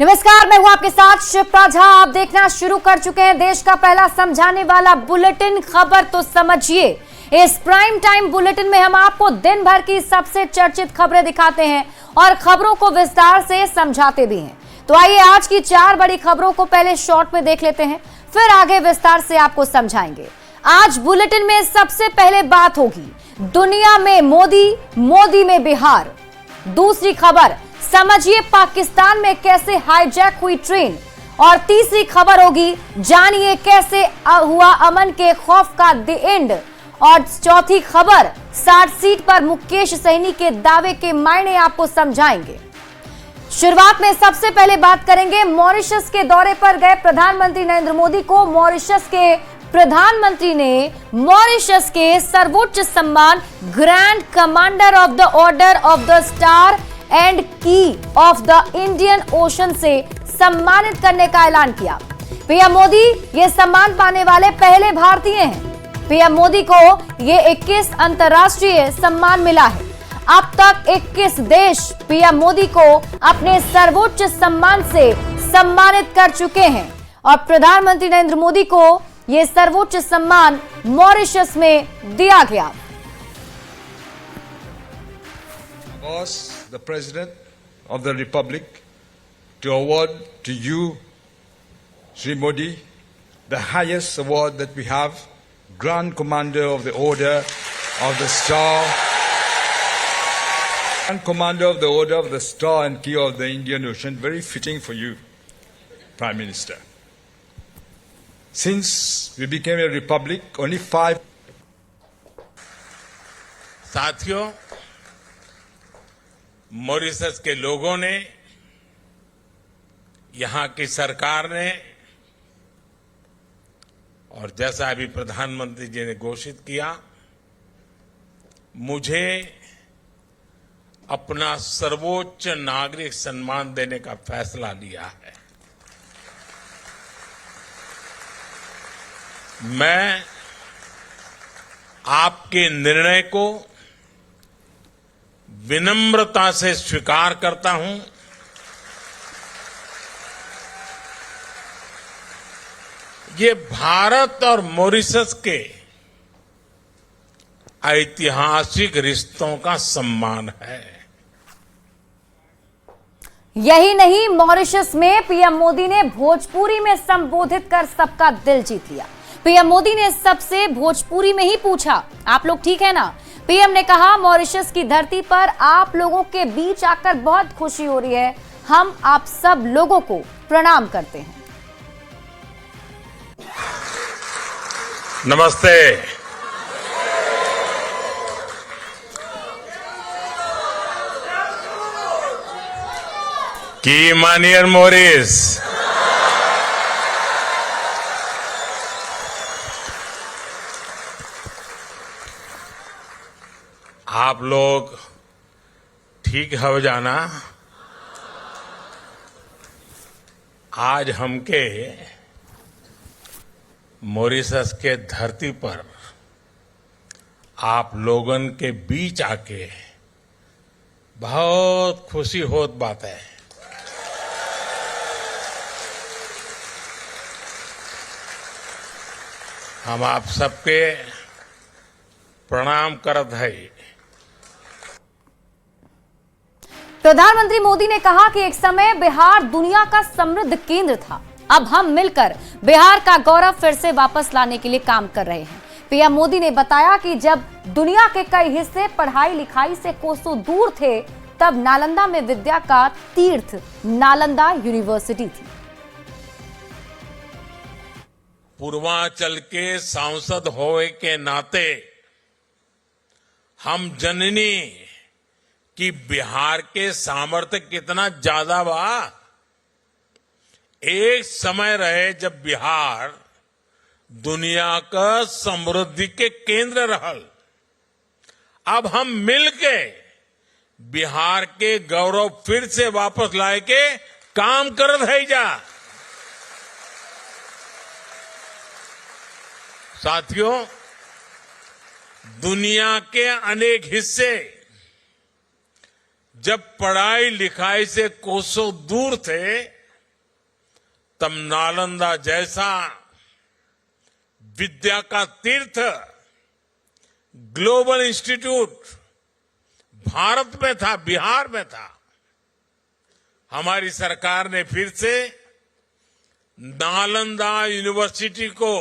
नमस्कार, मैं हूं आपके साथ शिप्रा झा। आप देखना शुरू कर चुके हैं देश का पहला समझाने वाला बुलेटिन खबर तो समझिए। इस प्राइम टाइम बुलेटिन में हम आपको दिन भर की सबसे चर्चित खबरें दिखाते हैं और खबरों को विस्तार से समझाते भी हैं। तो आइए आज की 4 बड़ी खबरों को पहले शॉर्ट में देख लेते हैं, फिर आगे विस्तार से आपको समझाएंगे। आज बुलेटिन में सबसे पहले बात होगी दुनिया में मोदी, मोदी में बिहार। दूसरी खबर समझिए पाकिस्तान में कैसे हाईजैक हुई ट्रेन। और तीसरी खबर होगी जानिए कैसे हुआ अमन के खौफ का द एंड। और चौथी खबर 60 सीट पर मुकेश सहनी के दावे के मायने आपको समझाएंगे। शुरुआत में सबसे पहले बात करेंगे मॉरिशस के दौरे पर गए प्रधानमंत्री नरेंद्र मोदी को। मॉरिशस के प्रधानमंत्री ने मॉरिशस के सर्वोच्च सम्मान grand commander of the order of the star and की ऑफ द इंडियन ओशन से सम्मानित करने का ऐलान किया। पीएम मोदी ये सम्मान पाने वाले पहले भारतीय हैं। पीएम मोदी को ये 21 अंतर्राष्ट्रीय सम्मान मिला है। अब तक 21 देश पीएम मोदी को अपने सर्वोच्च सम्मान से सम्मानित कर चुके हैं और प्रधानमंत्री नरेंद्र मोदी को ये सर्वोच्च सम्मान मॉरिशस में दिया गया। The President of the Republic to award to you, Sri Modi, the highest award that we have, Grand Commander of the Order of the Star, Grand Commander of the Order of the Star and Key of the Indian Ocean, very fitting for you, Prime Minister. Since we became a republic, only 5 साथियों, Mauritius के लोगों ने, यहां की सरकार ने और जैसा अभी प्रधानमंत्री जी ने घोषित किया, मुझे अपना सर्वोच्च नागरिक सम्मान देने का फैसला लिया है। मैं आपके निर्णय को विनम्रता से स्वीकार करता हूं। ये भारत और मॉरिशस के ऐतिहासिक रिश्तों का सम्मान है। यही नहीं, मॉरिशस में पीएम मोदी ने भोजपुरी में संबोधित कर सबका दिल जीत लिया। पीएम मोदी ने सबसे भोजपुरी में ही पूछा, आप लोग ठीक है ना। पीएम ने कहा, मॉरिशस की धरती पर आप लोगों के बीच आकर बहुत खुशी हो रही है। हम आप सब लोगों को प्रणाम करते हैं। नमस्ते। की मानियर मॉरिस। आप लोग ठीक हो जाना। आज हमके मॉरिशस के धरती पर आप लोगन के बीच आके बहुत खुशी होत बात है। हम आप सबके प्रणाम करत है। प्रधानमंत्री मोदी ने कहा कि एक समय बिहार दुनिया का समृद्ध केंद्र था। अब हम मिलकर बिहार का गौरव फिर से वापस लाने के लिए काम कर रहे हैं। पीएम मोदी ने बताया कि जब दुनिया के कई हिस्से पढ़ाई लिखाई से कोसों दूर थे, तब नालंदा में विद्या का तीर्थ नालंदा यूनिवर्सिटी थी। पूर्वांचल के सांसद होए के नाते हम जननी कि बिहार के सामर्थ्य कितना ज्यादा बा। एक समय रहे जब बिहार दुनिया का समृद्धि के केंद्र रहल। अब हम मिलके बिहार के गौरव फिर से वापस लाए के काम करत है जा। साथियों, दुनिया के अनेक हिस्से जब पढ़ाई लिखाई से कोसों दूर थे, तब नालंदा जैसा विद्या का तीर्थ ग्लोबल इंस्टीट्यूट भारत में था, बिहार में था। हमारी सरकार ने फिर से नालंदा यूनिवर्सिटी को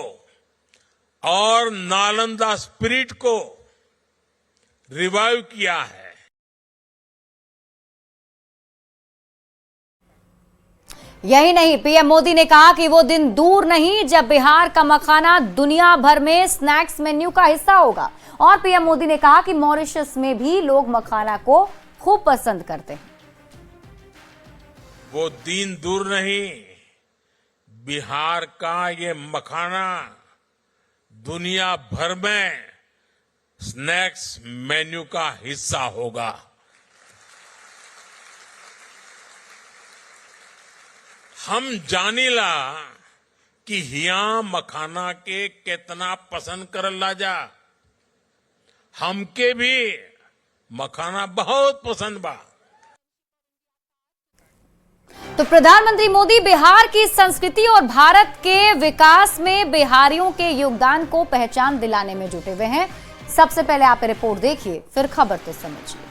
और नालंदा स्पिरिट को रिवाइव किया है। यही नहीं, पीएम मोदी ने कहा कि वो दिन दूर नहीं जब बिहार का मखाना दुनिया भर में स्नैक्स मेन्यू का हिस्सा होगा। और पीएम मोदी ने कहा कि मॉरिशस में भी लोग मखाना को खूब पसंद करते हैं। वो दिन दूर नहीं, बिहार का ये मखाना दुनिया भर में स्नैक्स मेन्यू का हिस्सा होगा। हम जानीला कि हिया मखाना के कितना पसंद करला जा। हमके भी मखाना बहुत पसंद बा। तो प्रधानमंत्री मोदी बिहार की संस्कृति और भारत के विकास में बिहारियों के योगदान को पहचान दिलाने में जुटे हुए हैं। सबसे पहले आप रिपोर्ट देखिए, फिर खबर तो समझिए।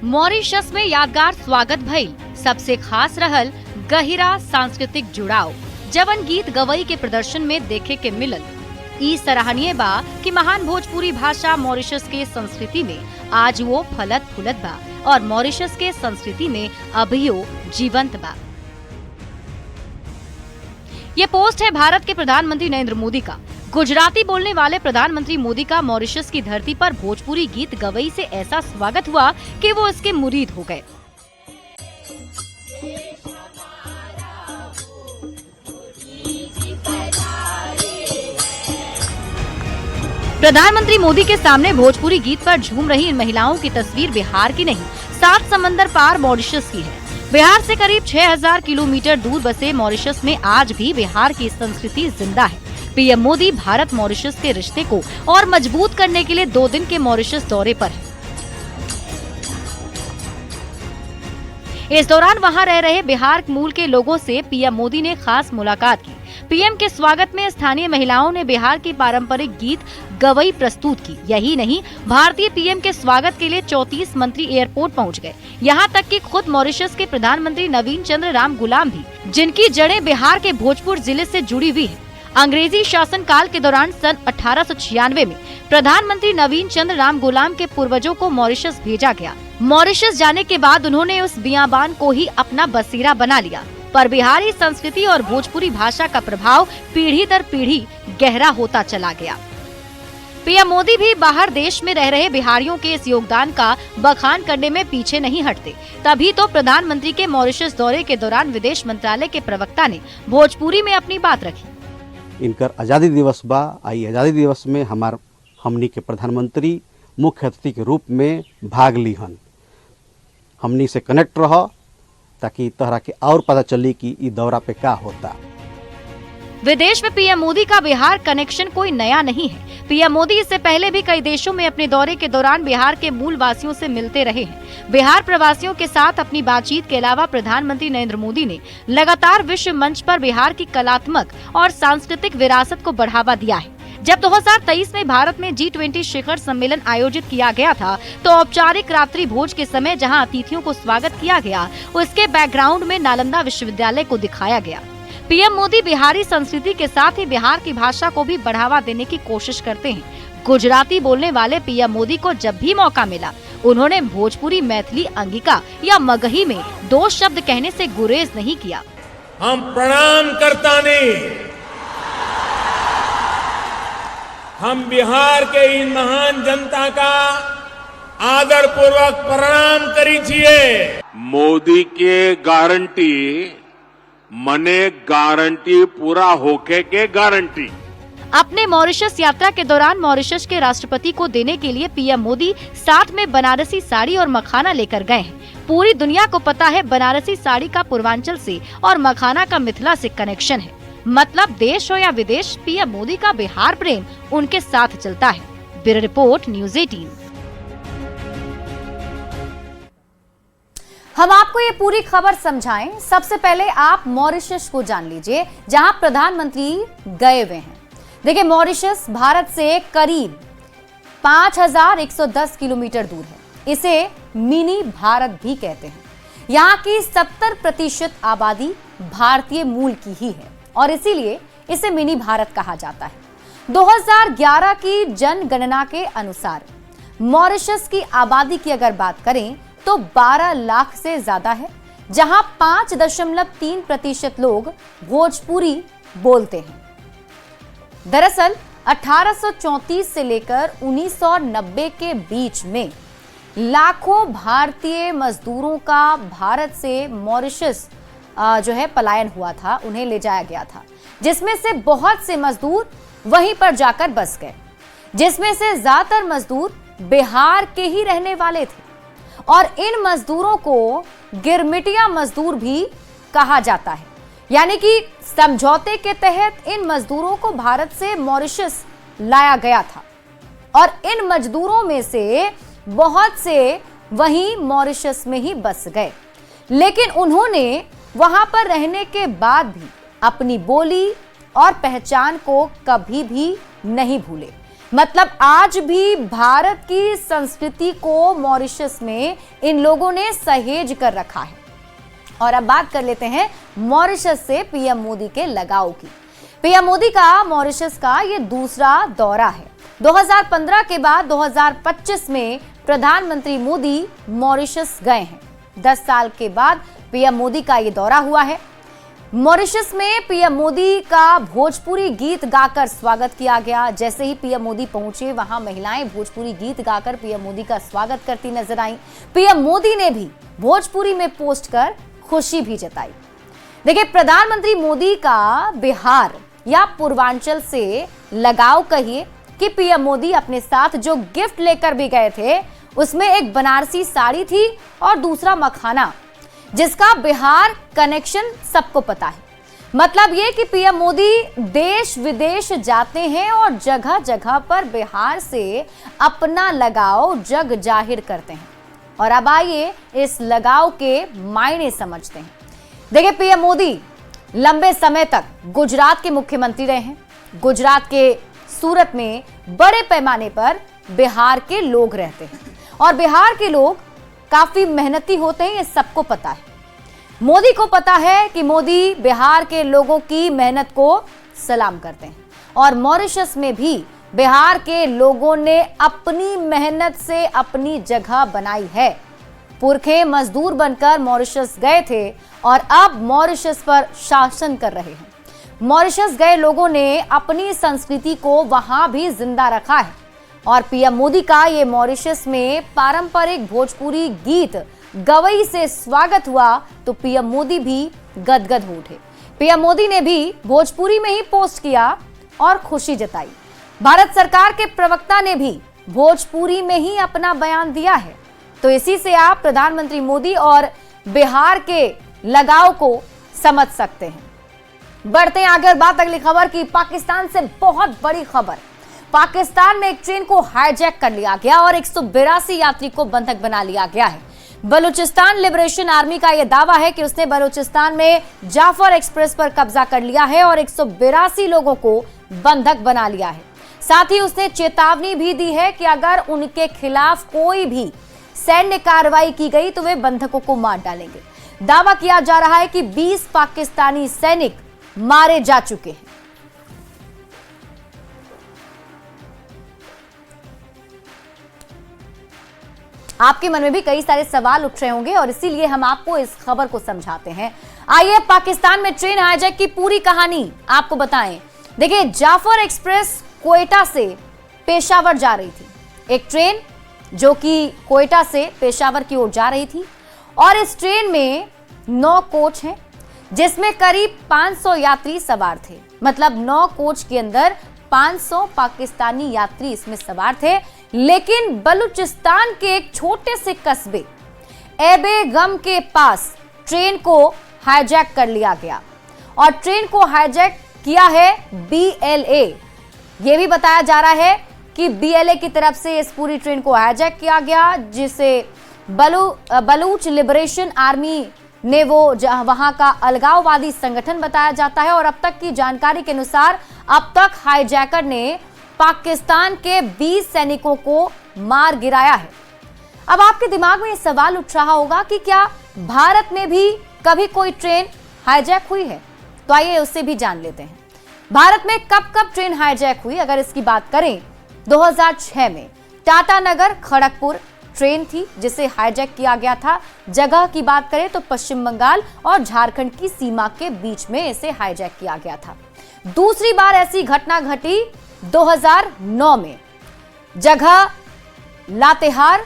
मॉरिशस में यादगार स्वागत भइल, सबसे खास रहल गहिरा सांस्कृतिक जुड़ाव। जवन गीत गवई के प्रदर्शन में देखे के मिलल। ई सराहनीय बा कि महान भोजपुरी भाषा मॉरिशस के संस्कृति में आज वो फलत फूलत बा और मॉरिशस के संस्कृति में अभियो जीवंत बा। ये पोस्ट है भारत के प्रधानमंत्री नरेंद्र मोदी का। गुजराती बोलने वाले प्रधानमंत्री मोदी का मॉरिशस की धरती पर भोजपुरी गीत गवई से ऐसा स्वागत हुआ कि वो इसके मुरीद हो गए। प्रधानमंत्री मोदी के सामने भोजपुरी गीत पर झूम रही इन महिलाओं की तस्वीर बिहार की नहीं, 7 समंदर पार मॉरिशस की है। बिहार से करीब 6000 किलोमीटर दूर बसे मॉरिशस में आज भी बिहार की संस्कृति जिंदा है। पीएम मोदी भारत मॉरिशस के रिश्ते को और मजबूत करने के लिए 2 दिन के मॉरिशस दौरे पर हैं। इस दौरान वहां रह रहे बिहार मूल के लोगों से पीएम मोदी ने खास मुलाकात की। पीएम के स्वागत में स्थानीय महिलाओं ने बिहार की पारंपरिक गीत गवई प्रस्तुत की। यही नहीं, भारतीय पीएम के स्वागत के लिए 34 मंत्री एयरपोर्ट पहुंच गए। यहां तक कि खुद मॉरिशस के प्रधानमंत्री नवीन चंद्र राम गुलाम भी, जिनकी जड़ें बिहार के भोजपुर जिले से जुड़ी हुई है। अंग्रेजी शासन काल के दौरान सन 1896 में प्रधानमंत्री नवीन चंद्र राम गुलाम के पूर्वजों को मॉरिशस भेजा गया। मॉरिशस जाने के बाद उन्होंने उस बियाबान को ही अपना बसेरा बना लिया। पर बिहारी संस्कृति और भोजपुरी भाषा का प्रभाव पीढ़ी दर पीढ़ी गहरा होता चला गया। पीएम मोदी भी बाहर देश में रह रहे बिहारियों के इस योगदान का बखान करने में पीछे नहीं हटते। तभी तो प्रधानमंत्री के मॉरिशस दौरे के दौरान विदेश मंत्रालय के प्रवक्ता ने भोजपुरी में अपनी बात रखी। इनकर आज़ादी दिवस बा। आई आज़ादी दिवस में हमनी के प्रधानमंत्री मुख्य अतिथि के रूप में भाग लीहन। हमनी से कनेक्ट रह ताकि तहरा के और पता चली कि ई दौरा पे क्या होता। विदेश में पीएम मोदी का बिहार कनेक्शन कोई नया नहीं है। पीएम मोदी इससे पहले भी कई देशों में अपने दौरे के दौरान बिहार के मूल वासियों से मिलते रहे हैं। बिहार प्रवासियों के साथ अपनी बातचीत के अलावा प्रधानमंत्री नरेंद्र मोदी ने लगातार विश्व मंच पर बिहार की कलात्मक और सांस्कृतिक विरासत को बढ़ावा दिया है। जब 2023 में भारत में G20 शिखर सम्मेलन आयोजित किया गया था, तो औपचारिक रात्रि भोज के समय जहां अतिथियों को स्वागत किया गया, उसके बैकग्राउंड में नालंदा विश्वविद्यालय को दिखाया गया। पीएम मोदी बिहारी संस्कृति के साथ ही बिहार की भाषा को भी बढ़ावा देने की कोशिश करते हैं। गुजराती बोलने वाले पीएम मोदी को जब भी मौका मिला, उन्होंने भोजपुरी, मैथिली, अंगिका या मगही में 2 शब्द कहने से गुरेज नहीं किया। हम प्रणाम करता नहीं, हम बिहार के इन महान जनता का आदर पूर्वक प्रणाम करी छिए। मोदी के गारंटी मने गारंटी पूरा होके के गारंटी। अपने मॉरिशस यात्रा के दौरान मॉरिशस के राष्ट्रपति को देने के लिए पीएम मोदी साथ में बनारसी साड़ी और मखाना लेकर गए हैं। पूरी दुनिया को पता है बनारसी साड़ी का पूर्वांचल से और मखाना का मिथिला से कनेक्शन है। मतलब देश हो या विदेश, पीएम मोदी का बिहार प्रेम उनके साथ चलता है। Bureau report, news 18। हम आपको ये पूरी खबर समझाएं, सबसे पहले आप मॉरिशस को जान लीजिए, जहां प्रधानमंत्री गए हुए हैं। देखिए, मॉरिशस भारत से करीब 5110 किलोमीटर दूर है। इसे मिनी भारत भी कहते हैं। यहाँ की 70% आबादी भारतीय मूल की ही है और इसीलिए इसे मिनी भारत कहा जाता है। 2011 की जनगणना के अनुसार मॉरिशस की आबादी की अगर बात करें तो 12 लाख से ज्यादा है, जहां 5.3% लोग भोजपुरी बोलते हैं। दरअसल 1834 से लेकर 1990 के बीच में लाखों भारतीय मजदूरों का भारत से मॉरिशस जो है पलायन हुआ था, उन्हें ले जाया गया था, जिसमें से बहुत से मजदूर वहीं पर जाकर बस गए, जिसमें से ज्यादातर मजदूर बिहार के ही रहने वाले थे और इन मजदूरों को गिरमिटिया मजदूर भी कहा जाता है। यानी कि समझौते के तहत इन मजदूरों को भारत से मॉरिशस लाया गया था और इन मजदूरों में से बहुत से वहीं मॉरिशस में ही बस गए, लेकिन उन्होंने वहां पर रहने के बाद भी अपनी बोली और पहचान को कभी भी नहीं भूले। मतलब आज भी भारत की संस्कृति को मॉरिशस में इन लोगों ने सहेज कर रखा है। और अब बात कर लेते हैं मॉरिशस से पीएम मोदी के लगाव की। पीएम मोदी का मॉरिशस का ये दूसरा दौरा है। 2015 के बाद 2025 में प्रधानमंत्री मोदी मॉरिशस गए हैं। 10 साल के बाद पीएम मोदी का ये दौरा हुआ है। मॉरिशस में पीएम मोदी का भोजपुरी गीत गाकर स्वागत किया गया। जैसे ही पीएम मोदी पहुंचे, वहां महिलाएं भोजपुरी गीत गाकर पीएम मोदी का स्वागत करती नजर आई। पीएम मोदी ने भी भोजपुरी में पोस्ट कर खुशी भी जताई। देखिए, प्रधानमंत्री मोदी का बिहार या पूर्वांचल से लगाव कहिए कि पीएम मोदी अपने साथ जो गिफ्ट लेकर भी गए थे, उसमें एक बनारसी साड़ी थी और दूसरा मखाना, जिसका बिहार कनेक्शन सबको पता है। मतलब ये कि पीएम मोदी देश विदेश जाते हैं और जगह जगह पर बिहार से अपना लगाव जग जाहिर करते हैं। और अब आइए इस लगाव के मायने समझते हैं। देखिए, पीएम मोदी लंबे समय तक गुजरात के मुख्यमंत्री रहे हैं। गुजरात के सूरत में बड़े पैमाने पर बिहार के लोग रहते हैं और बिहार के लोग काफी मेहनती होते हैं, ये सबको पता है। मोदी को पता है कि मोदी बिहार के लोगों की मेहनत को सलाम करते हैं और मॉरिशस में भी बिहार के लोगों ने अपनी मेहनत से अपनी जगह बनाई है। पुरखे मजदूर बनकर मॉरिशस गए थे और अब मॉरिशस पर शासन कर रहे हैं। मॉरिशस गए लोगों ने अपनी संस्कृति को वहां भी जिंदा रखा है और पीएम मोदी का ये मॉरिशस में पारंपरिक भोजपुरी गीत गवई से स्वागत हुआ तो पीएम मोदी भी गदगद हो उठे। पीएम मोदी ने भी भोजपुरी में ही पोस्ट किया और खुशी जताई। भारत सरकार के प्रवक्ता ने भी भोजपुरी में ही अपना बयान दिया है। तो इसी से आप प्रधानमंत्री मोदी और बिहार के लगाव को समझ सकते हैं। बढ़ते हैं आगे और बात अगली खबर की। पाकिस्तान से बहुत बड़ी खबर। पाकिस्तान में एक ट्रेन को हाईजैक कर लिया गया और 182 यात्री को बंधक बना लिया गया है। बलूचिस्तान लिबरेशन आर्मी का यह दावा है कि उसने बलूचिस्तान में जाफर एक्सप्रेस पर कब्जा कर लिया है और 182 लोगों को बंधक बना लिया है। साथ ही उसने चेतावनी भी दी है कि अगर उनके खिलाफ कोई भी सैन्य कार्रवाई की गई तो वे बंधकों को मार डालेंगे। दावा किया जा रहा है कि 20 पाकिस्तानी सैनिक मारे जा चुके हैं। आपके मन में भी कई सारे सवाल उठ रहे होंगे और इसीलिए हम आपको इस खबर को समझाते हैं। आइए पाकिस्तान में ट्रेन हाईजैक की पूरी कहानी आपको बताएं। देखिए, जाफर एक्सप्रेस कोयटा से पेशावर जा रही थी। एक ट्रेन जो कि कोयटा से पेशावर की ओर जा रही थी और इस ट्रेन में 9 कोच हैं, जिसमें करीब 500 यात्री सवार थे। मतलब 9 कोच के अंदर 500 पाकिस्तानी यात्री इसमें सवार थे, लेकिन बलूचिस्तान के एक छोटे से कस्बे एबे गम के पास ट्रेन को हाईजैक कर लिया गया और ट्रेन को हाईजैक किया है BLA। यह भी बताया जा रहा है कि BLA की तरफ से इस पूरी ट्रेन को हाईजैक किया गया, जिसे बलूच लिबरेशन आर्मी ने वो वहां का अलगाववादी संगठन बताया जाता है। और अब तक की जानकारी के अनुसार अब तक हाईजैकर ने पाकिस्तान के 20 सैनिकों को मार गिराया है। अब आपके दिमाग में ये सवाल उठ रहा होगा कि क्या भारत में भी कभी कोई ट्रेन हाईजैक हुई है? तो आइए उससे भी जान लेते हैं। भारत में कब कब ट्रेन हाईजैक हुई, अगर इसकी बात करें 2006 में टाटानगर खड़गपुर ट्रेन थी जिसे हाईजैक किया गया था। जगह की बात करें तो पश्चिम बंगाल और झारखंड की सीमा के बीच में इसे हाईजैक किया गया था। दूसरी बार ऐसी घटना घटी 2009 में। जगह लातेहार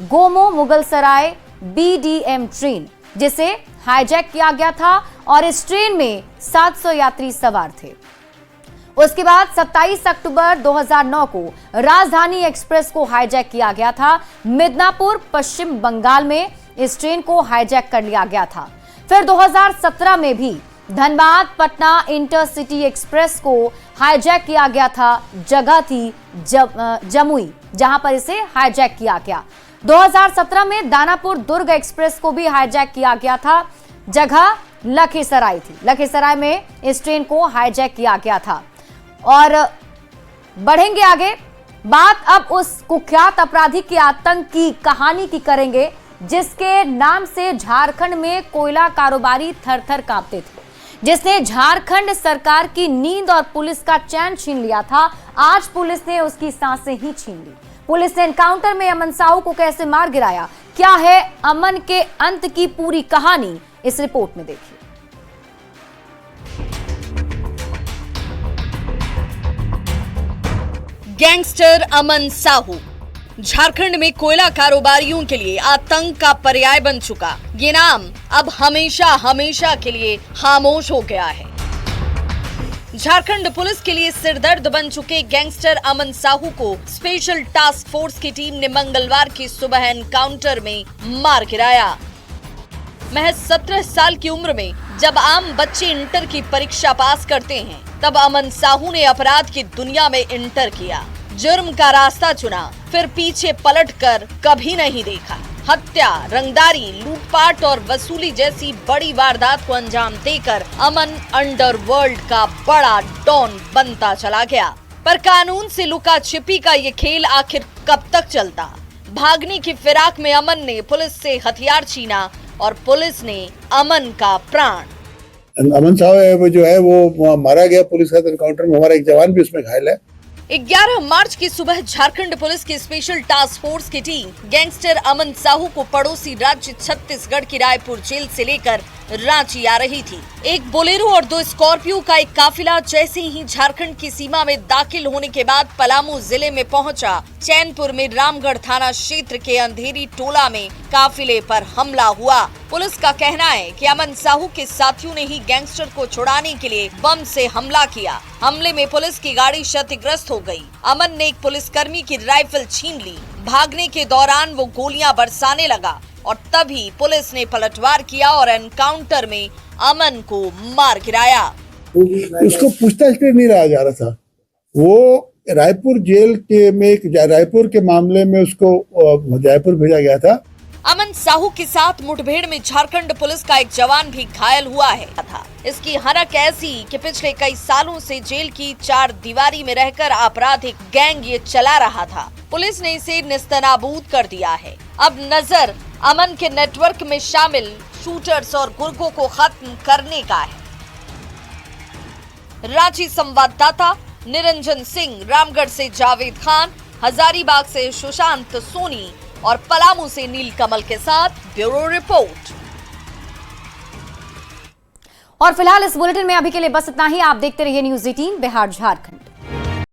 गोमो मुगलसराय BDM ट्रेन जिसे हाईजैक किया गया था और इस ट्रेन में 700 यात्री सवार थे। उसके बाद 27 अक्टूबर 2009 को राजधानी एक्सप्रेस को हाईजैक किया गया था। मिदनापुर पश्चिम बंगाल में इस ट्रेन को हाईजैक कर लिया गया था। फिर 2017 में भी धनबाद पटना इंटरसिटी एक्सप्रेस को हाईजैक किया गया था। जगह थी जमुई जहां पर इसे हाईजैक किया गया। 2017 में दानापुर दुर्ग एक्सप्रेस को भी हाईजैक किया गया था। जगह लखीसराय थी। लखीसराय में इस ट्रेन को हाईजैक किया गया था। और बढ़ेंगे आगे, बात अब उस कुख्यात अपराधी के आतंक की कहानी की करेंगे जिसके नाम से झारखंड में कोयला कारोबारी थर-थर कांपते थे, जिसने झारखंड सरकार की नींद और पुलिस का चैन छीन लिया था। आज पुलिस ने उसकी सांसें ही छीन ली। पुलिस ने एनकाउंटर में अमन साहू को कैसे मार गिराया, क्या है अमन के अंत की पूरी कहानी, इस रिपोर्ट में देखिए। गैंगस्टर अमन साहू झारखंड में कोयला कारोबारियों के लिए आतंक का पर्याय बन चुका। ये नाम अब हमेशा हमेशा के लिए खामोश हो गया है। झारखंड पुलिस के लिए सिरदर्द बन चुके गैंगस्टर अमन साहू को स्पेशल टास्क फोर्स की टीम ने मंगलवार की सुबह एनकाउंटर में मार गिराया। महज 17 साल की उम्र में जब आम बच्चे इंटर की परीक्षा पास करते हैं, तब अमन साहू ने अपराध की दुनिया में इंटर किया, जुर्म का रास्ता चुना, फिर पीछे पलटकर कभी नहीं देखा। हत्या, रंगदारी, लूटपाट और वसूली जैसी बड़ी वारदात को अंजाम देकर अमन अंडरवर्ल्ड का बड़ा डॉन बनता चला गया। पर कानून से लुका छिपी का ये खेल आखिर कब तक चलता? भागने की फिराक में अमन ने पुलिस से हथियार छीना और पुलिस ने अमन का प्राण। अमन साहब जो है वो मारा गया पुलिस का एनकाउंटर में। हमारा एक जवान भी उसमें घायल है। 11 मार्च की सुबह झारखंड पुलिस की स्पेशल टास्क फोर्स की टीम गैंगस्टर अमन साहू को पड़ोसी राज्य छत्तीसगढ़ की रायपुर जेल से लेकर रांची आ रही थी। एक बोलेरो और 2 स्कॉर्पियो का एक काफिला जैसे ही झारखंड की सीमा में दाखिल होने के बाद पलामू जिले में पहुंचा, चैनपुर में रामगढ़ थाना क्षेत्र के अंधेरी टोला में काफिले पर हमला हुआ। पुलिस का कहना है कि अमन साहू के साथियों ने ही गैंगस्टर को छुड़ाने के लिए बम से हमला किया। हमले में पुलिस की गाड़ी क्षतिग्रस्त हो गई। अमन ने एक पुलिसकर्मी की राइफल छीन ली। भागने के दौरान वो गोलियां बरसाने लगा और तभी पुलिस ने पलटवार किया और एनकाउंटर में अमन को मार गिराया। उसको पूछताछ के लिए नहीं रहा जा रहा था। वो रायपुर जेल के रायपुर के मामले में उसको जयपुर भेजा गया था। अमन साहू के साथ मुठभेड़ में झारखंड पुलिस का एक जवान भी घायल हुआ है। इसकी हनक ऐसी कि पिछले कई सालों से जेल की 4 दीवारी में रहकर आपराधिक गैंग ये चला रहा था। पुलिस ने इसे नेस्तनाबूद कर दिया है। अब नजर अमन के नेटवर्क में शामिल शूटर्स और गुर्गों को खत्म करने का है। रांची संवाददाता निरंजन सिंह, रामगढ़ से जावेद खान, हजारीबाग से सुशांत सोनी और पलामू से नीलकमल के साथ ब्यूरो रिपोर्ट। और फिलहाल इस बुलेटिन में अभी के लिए बस इतना ही। आप देखते रहिए न्यूज़ 18 बिहार झारखंड।